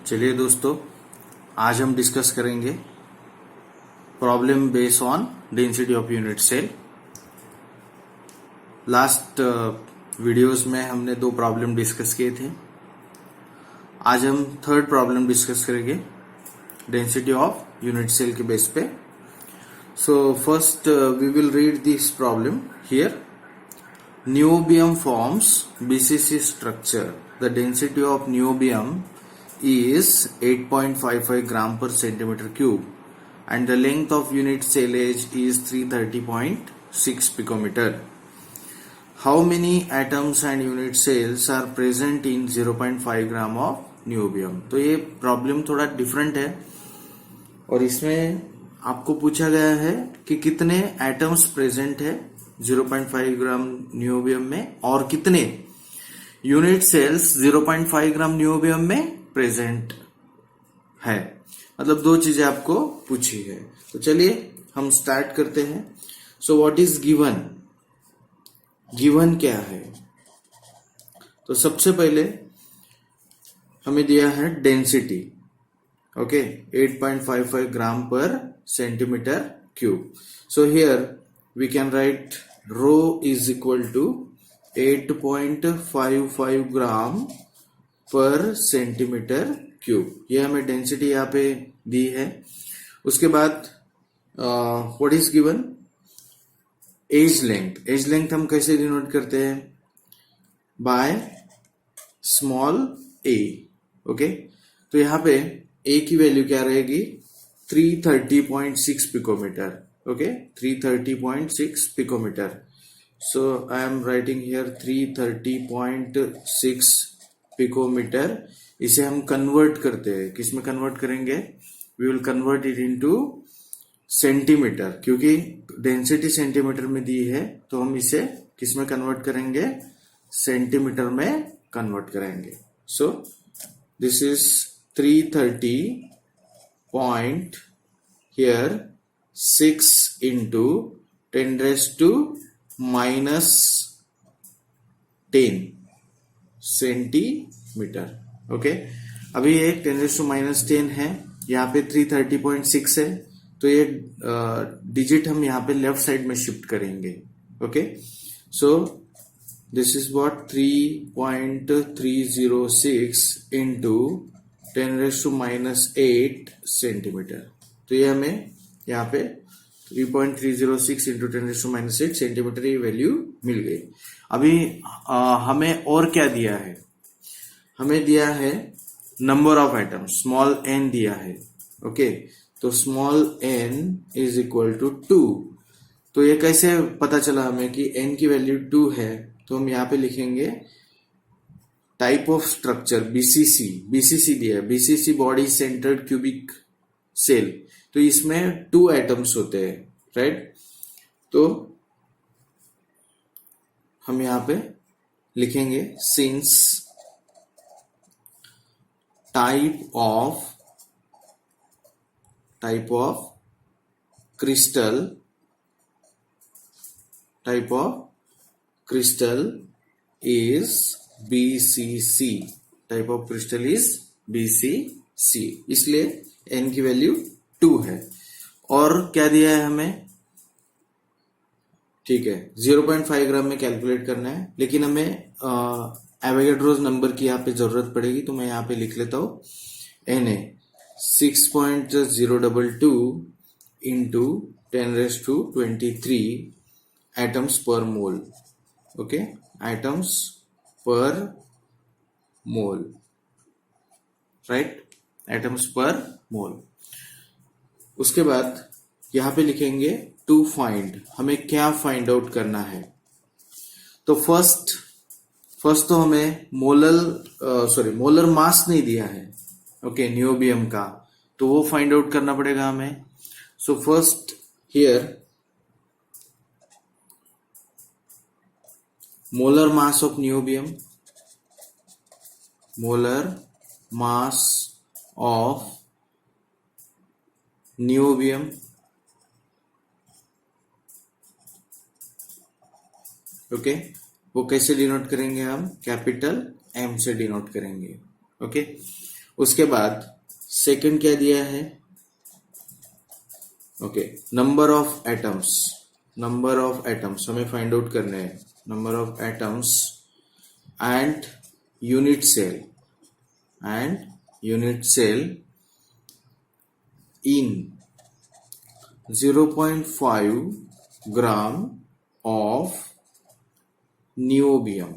चलिए दोस्तों, आज हम डिस्कस करेंगे problem based on density of unit cell. Last videos में हमने 2 प्रॉब्लम डिस्कस किए थे। आज हम थर्ड प्रॉब्लम डिस्कस करेंगे डेंसिटी ऑफ यूनिट सेल के बेस पे। So first we will read this problem here. Niobium forms BCC structure. The density of niobium is 8.55 gram per centimeter cube and the length of unit cellage is 330.6 picometer. How many atoms and unit cells are present in 0.5 gram of niobium? तो ये problem थोड़ा different है और इसमें आपको पूछा गया है कि कितने एटम्स प्रेजेंट है 0.5 ग्राम नियोबियम में और कितने यूनिट सेल्स 0.5 ग्राम नियोबियम में प्रेजेंट है। मतलब 2 चीजें आपको पूछी है। तो चलिए हम स्टार्ट करते हैं। सो व्हाट इज गिवन? गिवन क्या है? तो सबसे पहले हमें दिया है डेंसिटी, ओके, 8.55 ग्राम पर centimeter cube. So here we can write rho is equal to 8.55 ग्राम पर सेंटीमीटर क्यूब। ये हमें डेंसिटी यहाँ पे दी है। उसके बाद what is given? Edge length. Edge length हम कैसे डिनोट करते हैं? By small A, okay. तो यहाँ पे ए की वैल्यू क्या रहेगी? 330.6 picometer, okay, 330.6 picometer. So I am writing here 330.6 picometer. इसे हम कन्वर्ट करते हैं। किस में कन्वर्ट करेंगे? We will convert it into centimetre, क्योंकि डेंसिटी सेंटीमीटर में दी है तो हम इसे किस में कन्वर्ट करेंगे? सेंटीमीटर में कन्वर्ट करेंगे। So this is 330 point here 6 into 10 raised to minus 10 centimetre, okay. अभी ये 10 raised to minus 10 है, यहाँ पे 330.6 है, तो ये डिजिट हम यहाँ पे लेफ्ट साइड में शिफ्ट करेंगे, okay. So this is what 3.306 into 10 raised to minus 8 centimetre. तो ये हमें यहाँ पे 3.306 इंटू 10⁻⁻⁸ सेंटीमीटर ये वैल्यू मिल गई। अभी हमें और क्या दिया है? हमें दिया है number of atom, small N दिया है, ओके। तो small N is equal to 2। तो ये कैसे पता चला हमें कि एन की वैल्यू 2 है? तो हम यहाँ पे लिखेंगे type of structure BCC. BCC दिया है, BCC body centered cubic cell. तो इसमें 2 एटम्स होते हैं, राइट। तो हम यहां पे लिखेंगे since type of crystal is BCC. Type of crystal is BCC, इसलिए एन की वैल्यू 2 है। और क्या दिया है हमें? ठीक है, 0.5 ग्राम में कैलकुलेट करना है, लेकिन हमें एवोगाड्रोस नंबर की यहाँ पे जरूरत पड़ेगी, तो मैं यहाँ पे लिख लेता हूं Na 6.022 इंटू 10⁻23 एटम्स पर मोल, ओके, एटम्स पर मोल, राइट, एटम्स पर मोल। उसके बाद यहां पे लिखेंगे टू फाइंड। हमें क्या फाइंड आउट करना है? तो फर्स्ट तो हमें मोलर मास नहीं दिया है, ओके, नियोबियम का, तो वो फाइंड आउट करना पड़ेगा हमें। So first here molar mass of niobium, molar mass of niobium, okay. वो कैसे डिनोट करेंगे? हम कैपिटल एम से डिनोट करेंगे, ओके। उसके बाद सेकंड क्या दिया है, ओके, नंबर ऑफ एटम्स हमें फाइंड आउट करने हैं, number of atoms and unit cell in 0.5 gram of niobium,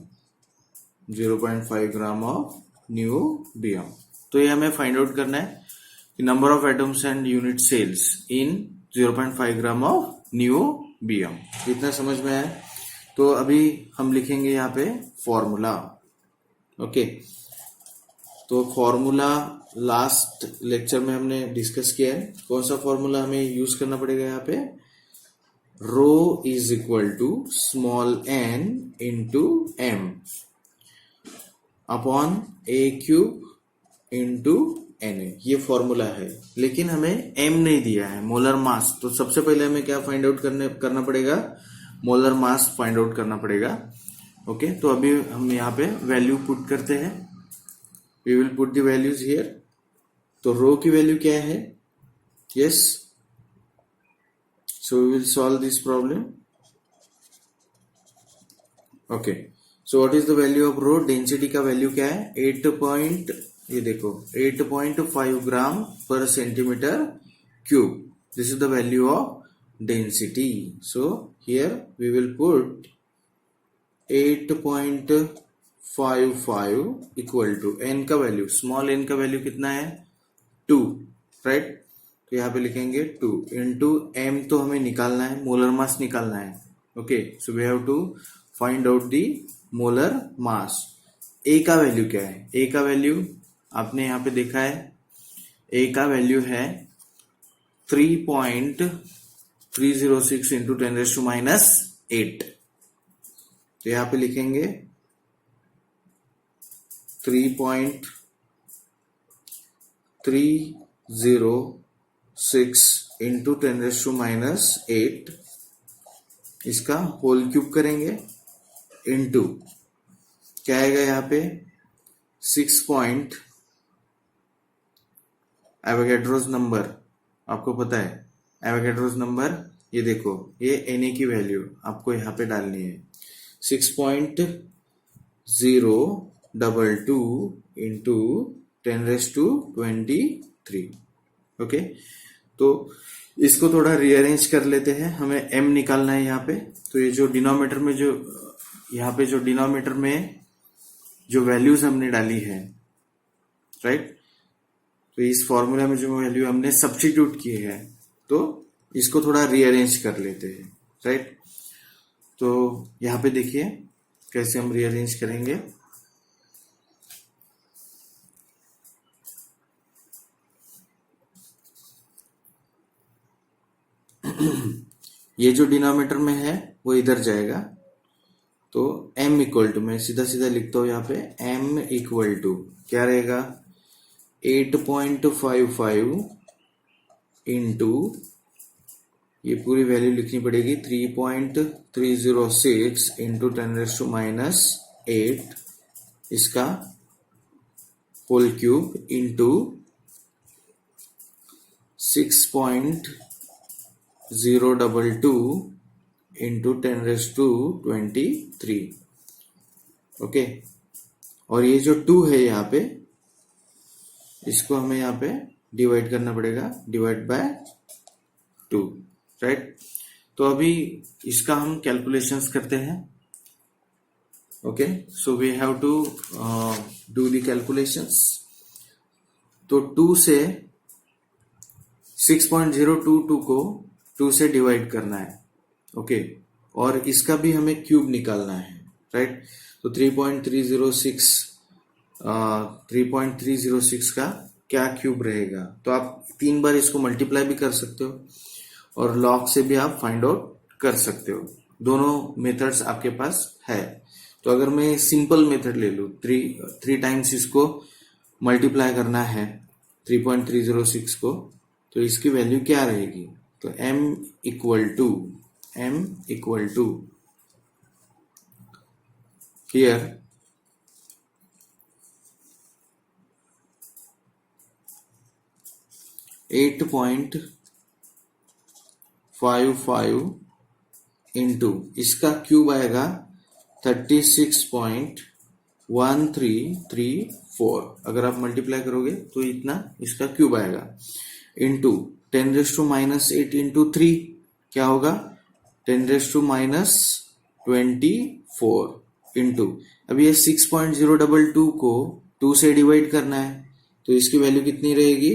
0.5 gram of niobium. तो ये हमें फाइंड आउट करना है कि number of atoms and unit sales in 0.5 gram of niobium. इतना समझ में आया? तो अभी हम लिखेंगे यहाँ पे फॉर्मूला। ओके, तो फॉर्मूला लास्ट लेक्चर में हमने डिस्कस किया है। कौन सा फॉर्मूला हमें यूज करना पड़ेगा यहाँ पे? Rho is equal to small n into m upon a cube into na, ये फॉर्मूला है। लेकिन हमें m नहीं दिया है, मोलर मास। तो सबसे पहले हमें क्या फाइंड आउट करना पड़ेगा? मोलर मास फाइंड आउट करना पड़ेगा। ओके, तो अभी हम यहाँ पे वैल्यू पुट करते हैं। We will put the values here. तो रो की वैल्यू क्या है? Yes, so we will solve this problem. Okay, so what is the value of rho? Density का वैल्यू क्या है? 8.5 ग्राम पर centimeter cube. This is the value of density. So here we will put 8.55 equal to n का value, small n का value कितना है? 2, right? तो यहाँ पे लिखेंगे 2 इंटू m, तो हमें निकालना है, मोलर मास निकालना है। Okay, so we have to find out the molar mass. a का वैल्यू क्या है? a का वैल्यू आपने यहाँ पे देखा है, a का वैल्यू है 3.306 इंटू 10⁻⁻8। तो यहाँ पे लिखेंगे 3.306 इंटू 10⁻⁸, इसका होल क्यूब करेंगे, इंटू क्या आएगा यहाँ पे? 6 पॉइंट, एवोगैड्रोस नंबर आपको पता है, एवोगैड्रोस नंबर, ये देखो, ये Na की वैल्यू आपको यहाँ पे डालनी है, 6.022 इंटू 10⁻23। ओके, तो इसको थोड़ा रीअरेंज कर लेते हैं, हमें m निकालना है यहाँ पे। तो ये जो डिनोमिनेटर में यहाँ पे जो डिनोमिनेटर में जो वैल्यूज हमने डाली है, राइट, तो इस फॉर्मूला में जो वैल्यू हमने सब्स्टिट्यूट की है, तो इसको थोड़ा रीअरेंज कर लेते हैं, राइट। तो यहाँ पे देखिए कैसे हम रीअरेंज करेंगे। ये जो डिनोमिनेटर में है वो इधर जाएगा, तो m इक्वल टू, मैं सीधा सीधा लिखता हूं यहाँ पे, m इक्वल टू क्या रहेगा? 8.55 इंटू, ये पूरी वैल्यू लिखनी पड़ेगी, 3.306 इंटू 10⁻⁸, इसका whole cube, into 6.022 into 10⁻23। Okay, और ये जो 2 है यहाँ पे, इसको हमें यहाँ पे डिवाइड करना पड़ेगा, डिवाइड बाय 2, राइट। तो अभी इसका हम कैलकुलेशंस करते हैं। Okay, so we have to do the calculations. तो 2 से 6.022 को 2 से डिवाइड करना है, ओके, और इसका भी हमें क्यूब निकालना है, राइट। तो 3.306 का क्या क्यूब रहेगा? तो आप 3 बार इसको मल्टीप्लाई भी कर सकते हो और लॉग से भी आप फाइंड आउट कर सकते हो। दोनों मेथड्स आपके पास है। तो अगर मैं सिंपल मेथड ले लूं, 3 टाइम्स इसको मल्टीप्लाई करना है 3.306 को, तो इसकी वैल्यू क्या रहेगी? तो m equal to here 8.55 into इसका क्यूब आएगा 36.1334। अगर आप मल्टीप्लाई करोगे तो इतना इसका क्यूब आएगा, इंटू 10⁻⁻8 इंटू 3 क्या होगा 10⁻24 इंटू, अब ये 6.022 को 2 से डिवाइड करना है तो इसकी वैल्यू कितनी रहेगी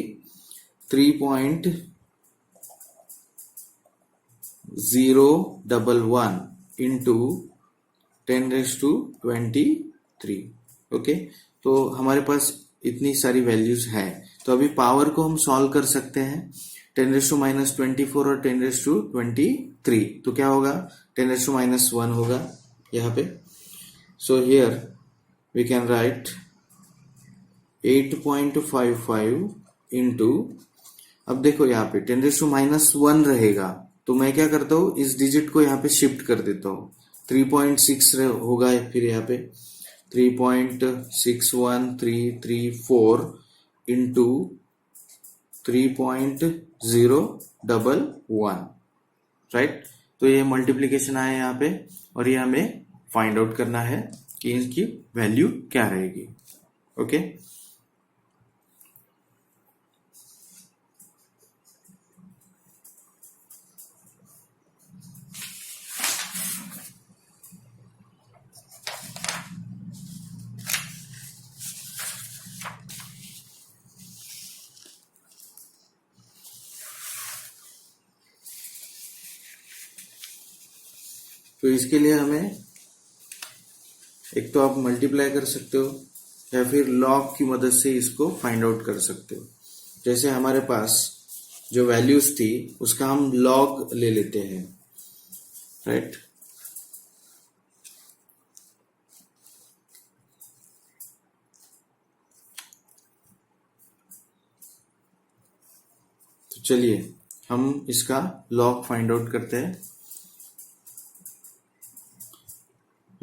3.011 इंटू 10⁻23। ओके, तो हमारे पास इतनी सारी वैल्यूज है। तो अभी पावर को हम सॉल्व कर सकते हैं 10⁻24 और 10⁻23, तो क्या होगा 10⁻1 होगा यहाँ पे। So here we can write 8.55 into, अब देखो यहाँ पे 10⁻1 रहेगा तो मैं क्या करता हूँ इस डिजिट को यहाँ पे शिफ्ट कर देता हूँ, 3.6 होगा फिर यहाँ पे 3.61334 इंटू 3.011, राइट। तो ये मल्टीप्लीकेशन आया यहाँ पे और ये हमें फाइंड आउट करना है कि इसकी वैल्यू क्या रहेगी। ओके, तो इसके लिए हमें एक तो आप मल्टीप्लाई कर सकते हो या फिर लॉग की मदद से इसको फाइंड आउट कर सकते हो। जैसे हमारे पास जो वैल्यूज थी उसका हम लॉग ले लेते हैं, राइट। तो चलिए हम इसका लॉग फाइंड आउट करते हैं।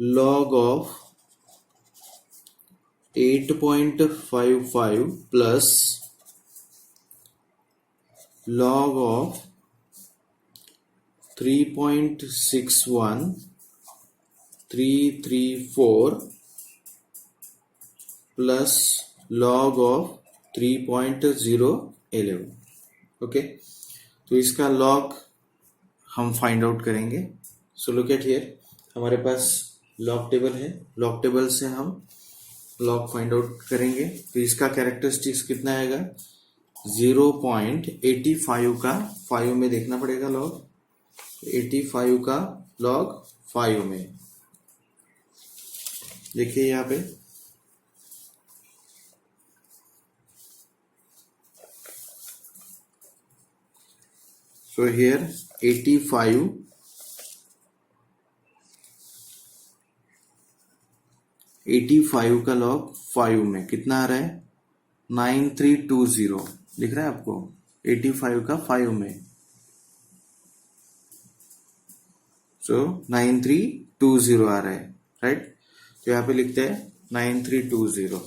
Log of 8.55 plus log of 3.61334 plus log of 3.011। Okay, तो इसका log हम फाइंड आउट करेंगे। सो लुक एट हियर, हमारे पास लॉग टेबल है, लॉग टेबल से हम लॉग फाइंड आउट करेंगे। तो इसका कैरेक्टरिस्टिक्स कितना आएगा 0.85 का 5 में देखना पड़ेगा लॉग, 85 का लॉग 5 में देखिए यहाँ पे। सो हियर 85 का लॉग 5 में कितना आ रहा है 9320 दिख रहा है आपको, 85 का 5 में। सो 9320 आ रहा है, राइट। तो यहाँ पे लिखते हैं 9320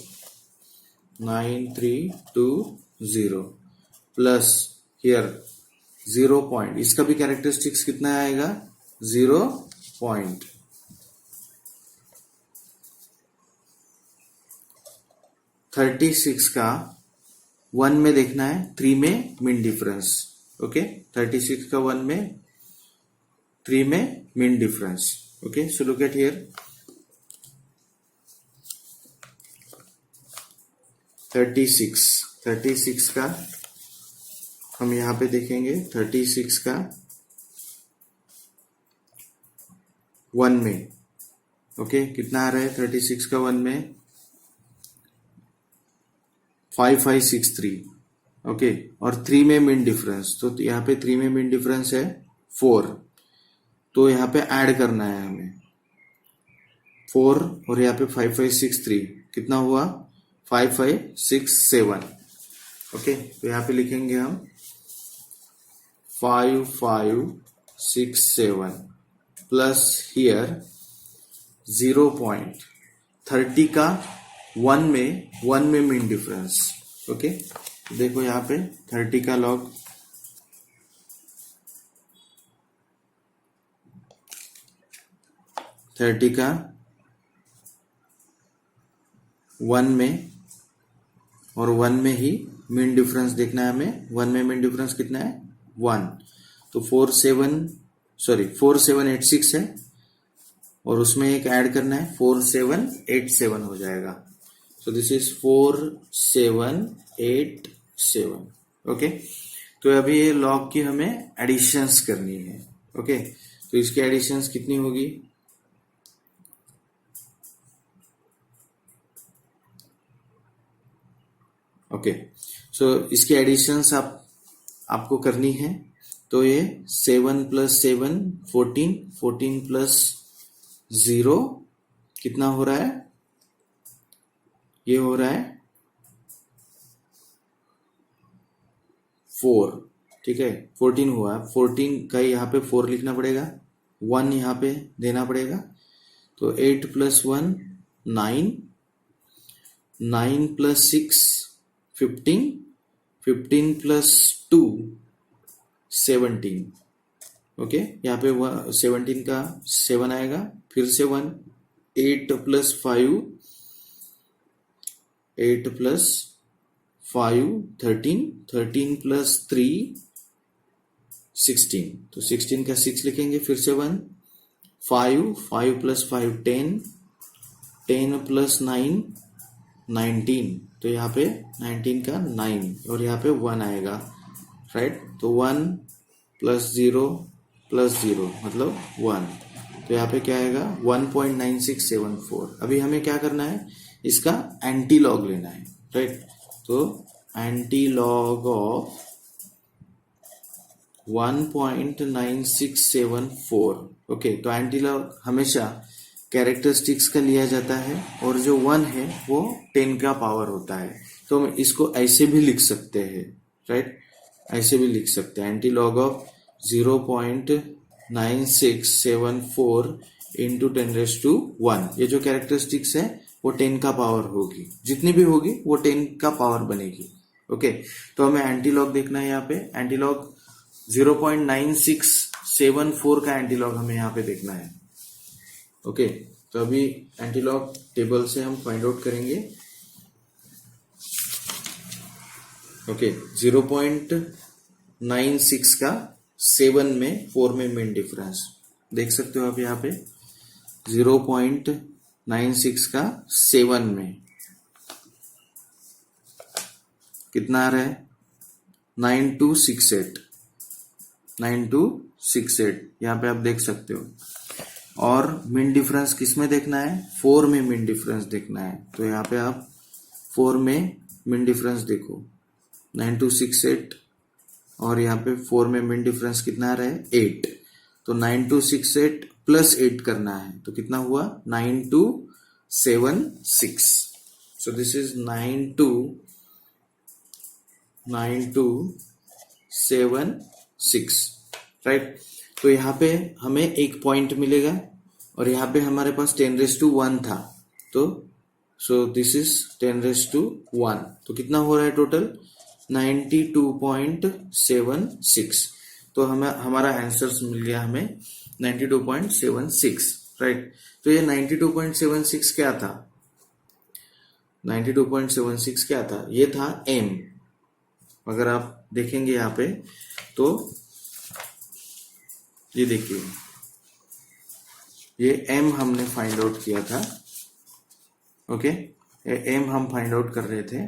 प्लस हियर 0 पॉइंट, इसका भी कैरेक्टरिस्टिक्स कितना आएगा 0 पॉइंट। 36 का 1 में देखना है, 3 में मीन डिफरेंस। ओके, 36 का 1 में 3 में mean difference. Okay, so look at here 36 का हम यहां पे देखेंगे 36 का 1 में। ओके, कितना आ रहा है 36 का 1 में 5563। ओके, और 3 में मीन डिफरेंस, तो यहाँ पे 3 में मीन डिफरेंस है 4, तो यहाँ पे ऐड करना है हमें 4 और यहाँ पे 5563 कितना हुआ 5567। ओके, तो यहाँ पे लिखेंगे हम 5567 प्लस हियर 0 पॉइंट 30 का 1 में मीन डिफरेंस। ओके, देखो यहाँ पे 30 का लॉग 30 का 1 में और 1 में ही मीन डिफरेंस देखना है हमें। 1 में मीन डिफरेंस कितना है 1, तो 4786 है और उसमें एक ऐड करना है 4787 हो जाएगा। So this is 4787। ओके, तो अभी ये लॉग की हमें एडिशंस करनी है। ओके, तो इसकी एडिशंस कितनी होगी? ओके, सो इसकी एडिशंस आपको करनी है। तो ये 7 + 7 14, 14 + 0 कितना हो रहा है? ये हो रहा है 4। ठीक है, 14 हुआ। 14 का यहाँ पे 4 लिखना पड़ेगा, 1 यहाँ पे देना पड़ेगा। तो 8 + 1 9, 9 + 6 15, 15 + 2 17। ओके, यहाँ पे 17 का 7 आएगा, फिर से 1। 8 + 5 8 + 5 13, 13 + 3 16। तो 16 का 6 लिखेंगे, फिर से 1। 5 5 + 5 10, 10 + 9 19। तो यहाँ पे 19 का 9 और यहाँ पे 1 आएगा, राइट। तो 1 + 0 + 0 मतलब 1। तो यहाँ पे क्या आएगा 1.9674। अभी हमें क्या करना है, इसका एंटी लॉग लेना है, राइट। तो एंटी लॉग ऑफ 1.9674। ओके, तो एंटी लॉग हमेशा कैरेक्टरिस्टिक्स का लिया जाता है और जो 1 है वो 10 का पावर होता है। तो हम इसको ऐसे भी लिख सकते हैं, राइट, ऐसे भी लिख सकते हैं। Anti log of 0.9674 into 10⁻1। ये जो कैरेक्टरिस्टिक्स है वो 10 का पावर होगी, जितनी भी होगी वो 10 का पावर बनेगी। ओके, तो हमें एंटी लॉग देखना है। यहाँ पे एंटी लॉग 0.9674 का एंटी लॉग हमें यहाँ पे देखना है। ओके, तो अभी एंटी लॉग टेबल से हम फाइंड आउट करेंगे। ओके, 0.96 का 7 में 4 में मीन डिफरेंस देख सकते हो आप यहाँ पे। 0.96 का 7 में कितना आ रहा है 9268, 9268 यहाँ पे आप देख सकते हो। और मीन डिफरेंस किस में देखना है, 4 में मीन डिफरेंस देखना है। तो यहाँ पे आप 4 में मीन डिफरेंस देखो 9268 और यहाँ पे 4 में मीन डिफरेंस कितना आ रहा है 8। तो 9268 + 8 करना है, तो कितना हुआ 9276। So this is 9276, right. तो यहाँ पे हमें एक पॉइंट मिलेगा और यहाँ पे हमारे पास 10⁻1 था। तो सो दिस इज 10⁻1। तो कितना हो रहा है टोटल 92.76। तो हमें हमारा आंसर मिल गया हमें 92.76, राइट। तो ये 92.76 क्या था, 92.76 क्या था, ये था m। अगर आप देखेंगे यहाँ पे तो ये देखिए, ये m हमने फाइंड आउट किया था। ओके, ये m हम फाइंड आउट कर रहे थे,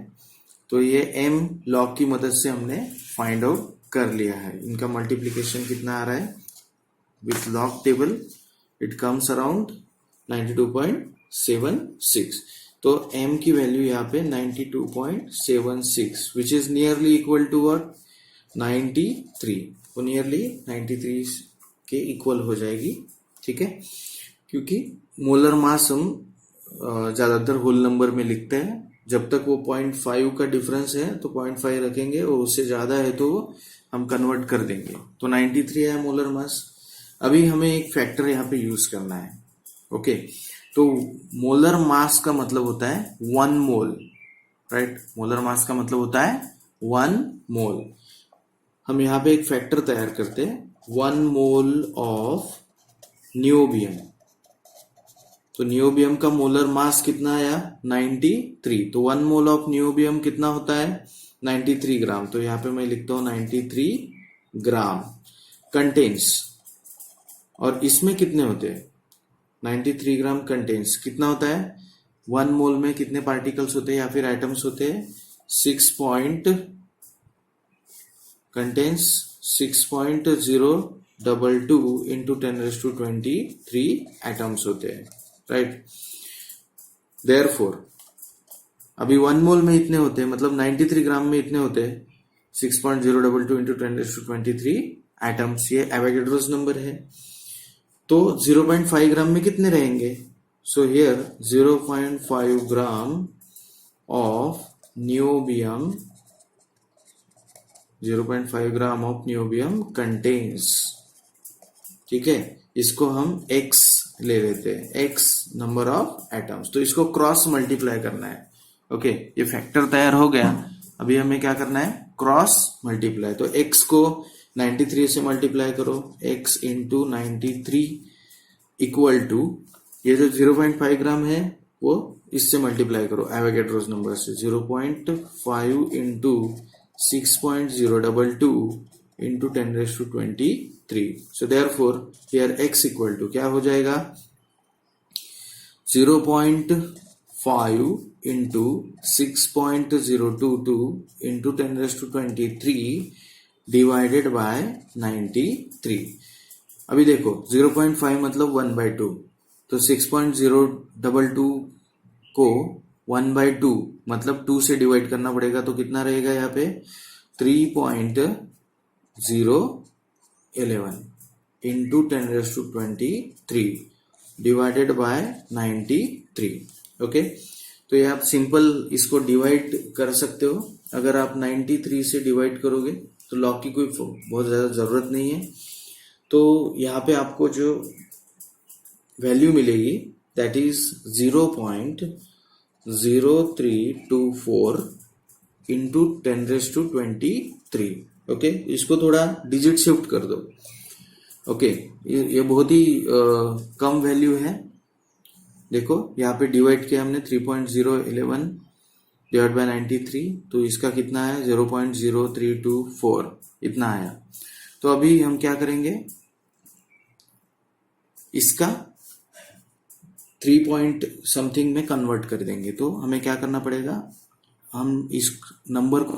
तो ये m लॉग की मदद से हमने फाइंड आउट कर लिया है। इनका मल्टीप्लिकेशन कितना आ रहा है with log table, it comes around 92.76। तो m की वैल्यू यहाँ पे 92.76 which is nearly equal to what 93। वो नियरली 93 के इक्वल हो जाएगी, ठीक है। क्योंकि मोलर मास हम ज्यादातर होल नंबर में लिखते हैं। जब तक वो 0.5 का डिफरेंस है तो 0.5 रखेंगे और उससे ज्यादा है तो हम कन्वर्ट कर देंगे। तो 93 है मोलर मास। अभी हमें एक फैक्टर यहाँ पे यूज करना है। ओके, तो मोलर मास का मतलब होता है 1 मोल, राइट। मोलर मास का मतलब होता है 1 मोल। हम यहाँ पे एक फैक्टर तैयार करते हैं, 1 मोल ऑफ नियोबियम। तो नियोबियम का मोलर मास कितना आया? 93। तो 1 मोल ऑफ नियोबियम कितना होता है? 93 ग्राम। तो यहाँ पे मैं लिखता हूं 93 ग्राम कंटेन्स। और इसमें कितने होते हैं? 93 ग्राम कंटेन्स कितना होता है? 1 मोल में कितने पार्टिकल्स होते हैं या फिर एटम्स होते हैं? 6.022 इंटू 10⁻23 एटम्स होते हैं, राइट। देयरफॉर अभी 1 मोल में इतने होते हैं, मतलब 93 ग्राम में इतने होते हैं 6.022 इंटू 10⁻23 एटम्स। ये एवोगैड्रोस नंबर है। तो 0.5 ग्राम में कितने रहेंगे? So here 0.5 gram of niobium, 0.5 gram of niobium contains, ठीक है। इसको हम x ले लेते हैं, x नंबर ऑफ एटम्स। तो इसको क्रॉस मल्टीप्लाई करना है, ओके। ये फैक्टर तैयार हो गया। अभी हमें क्या करना है? Cross multiply. तो x को 93 से मल्टीप्लाई करो, x इंटू 93 इक्वल टू ये जो 0.5 ग्राम है वो इससे मल्टीप्लाई करो एवोगैड्रोस नंबर से, 0.5 into 6.022 into 10⁻23। So therefore here x equal to क्या हो जाएगा? 0.5 इंटू 6.022 इंटू 10⁻23 डिवाइडेड बाय 93। अभी देखो 0.5 मतलब 1/2, तो 6.022 को 1/2 मतलब 2 से डिवाइड करना पड़ेगा। तो कितना रहेगा यहाँ पे? 3.011 इंटू 10⁻23 डिवाइडेड बाय 93, ओके। तो ये आप सिंपल इसको डिवाइड कर सकते हो। अगर आप 93 से डिवाइड करोगे तो लॉग की कोई बहुत ज्यादा जरूरत नहीं है। तो यहाँ पे आपको जो वैल्यू मिलेगी दैट इज 0.0324 इंटू 10⁻23, ओके। इसको थोड़ा डिजिट शिफ्ट कर दो, ओके। ये बहुत ही कम वैल्यू है। देखो यहाँ पे डिवाइड किया हमने 3.011 डिवाइड बाय 93, तो इसका कितना है? 0.0324 इतना आया। तो अभी हम क्या करेंगे? इसका 3 पॉइंट समथिंग में कन्वर्ट कर देंगे। तो हमें क्या करना पड़ेगा? हम इस नंबर को